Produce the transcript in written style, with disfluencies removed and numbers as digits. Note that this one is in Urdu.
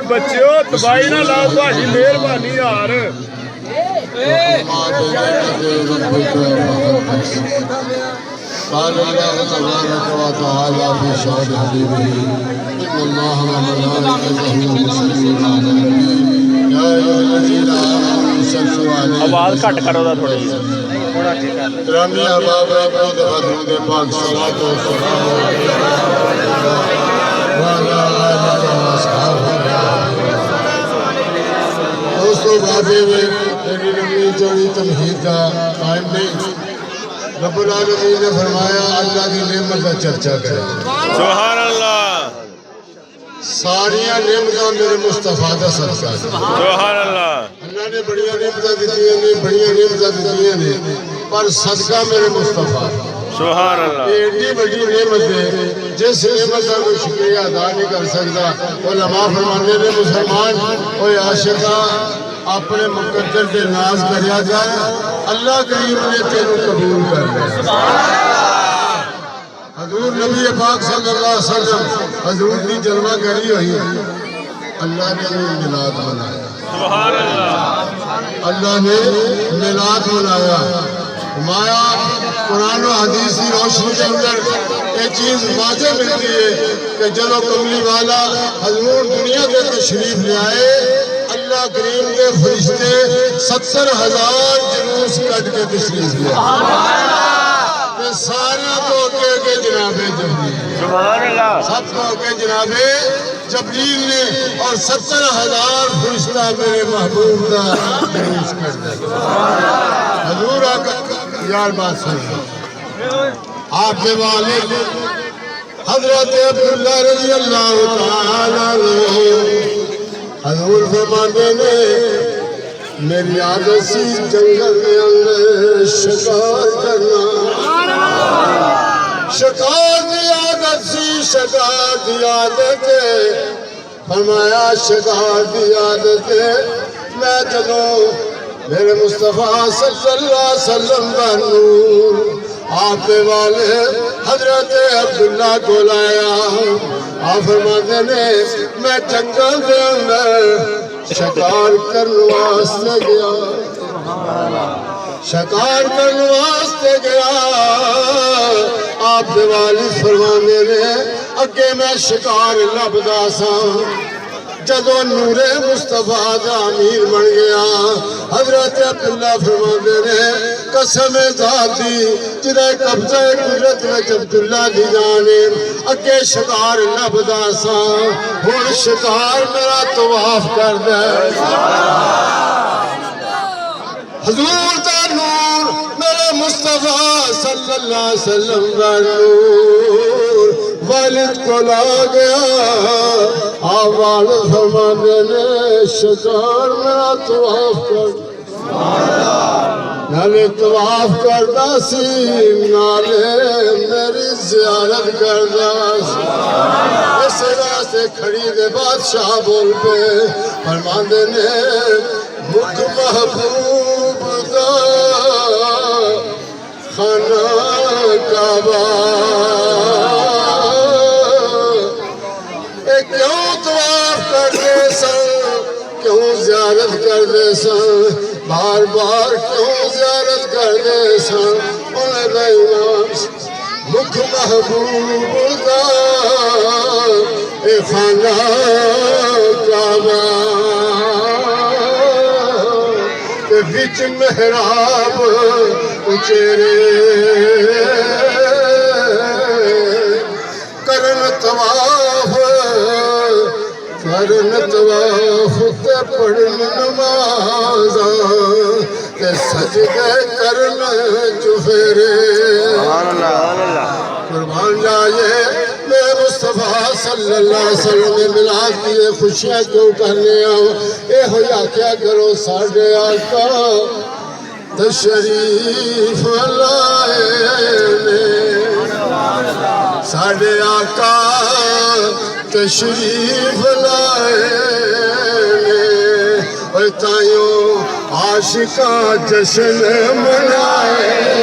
بچیو تباہی نہ لاؤ تہاڈی مہربانی یار قال الله تبارك وتعالى في شأن حبيبه إن الله وملائكته يصلون على النبي يا أيها الذين آمنوا صلوا عليه آواز گھٹ کرو دا تھوڑی گرامی احباب اپنی دفعہ درود پاک صلوات و سلام وعلى آلہ وصحبہ دوستو باتیں میں میری لمبی چوڑی تمہید کا قائم نہیں رب العالمین نے فرمایا اللہ کی نعمت کا چرچا کریں سبحان اللہ ساریاں نعمتاں میرے مصطفیٰ کا صدقہ ہے سبحان اللہ اللہ نے بڑیاں نعمتاں دیتیاں نے پر صدقہ میرے مصطفیٰ سبحان اللہ یہ ایڈی بڑی نعمت ہے جس نعمت کا کوئی شکریہ ادا نہیں کر سکتا علماء فرمانے نے مسلمان کوئی عاشقہ اپنے مقدر کے ناز کریا جائے اللہ کریم نے تینوں قبول کر لیا حضور نبی پاک صلی اللہ علیہ وسلم حضور کی جلوہ گری ہوئی اللہ نے میلاد منایا سبحان اللہ اللہ نے میلاد منایا ہمارا قرآن و حدیث کی روشنی کے اندر ایک چیز واضح ملتی ہے کہ جب کملی والا حضور دنیا کے تشریف لے آئے اللہ کریم کے فرشتے 70,000 جلوس کٹ کے تشریف لے آئے سارے کو کے جناب جبریل سبحان اللہ سب کو کے جناب جبریل نے اور 70,000 فرشتہ میرے محبوب کا جلوس کٹ دیا حضور آقا یار بات سنیں آپ کے والد حضرت عبداللہ رضی اللہ تعالیٰ حضور فرماتے نے میری عادت سی جنگل میں اندر شکار کرنا شکار دی عادت سی شکار دی عادت فرمایا شکار دی عادت میں جدوں میرے مصطفیٰ صلی اللہ علیہ وسلم کا نور آپ کے والد حضرت عبداللہ کو لایا آپ فرماتے نے میں جنگل دے اندر شکار کرنے واسطے گیا شکار کرنے واسطے گیا آپ کے والد فرماتے نے اگے میں شکار لبدا سا جدو نور مصطفیٰ کا امیر بن گیا حضرت عبداللہ فرماتے نے قسم ذاتی جنہیں قبضہ قدرت میں عبداللہ دی جانب اگے شکار لبدا سا ہن شکار میرا طواف کر دے حضور دا نور میرے مصطفیٰ صلی اللہ علیہ وسلم دا نور والد کو لا گیا آپ والد فرماتے نے شکار میرا طواف کر نالے طواف کردا سی نالے میری زیارت کردا سی اس راستے کھڑی دے بادشاہ بول پہ فرماتے نے مکھ محبوب دا خانہ کعبہ کیوں طواف کرتے سن کیوں زیارت کرتے سن بار بار کیوں زیارت کرتے سن انہیں دیوان مکھ محبوب دا اے خانہ کعبہ کے بچ محراب اچیرے کرن طواف کرن طواف تے پڑھن نمازاں تے سجدے کرن چفیرے قربان جائے میرے مصطفیٰ صلی اللہ علیہ وسلم نے میلاد کی خوشیاں کیوں کرنے آؤ اے ہویا کیا کرو ساڑھے آقا تشریف لائے ساڑھے آقا تشریف لائے اور تائیوں عاشقاں جشن منائے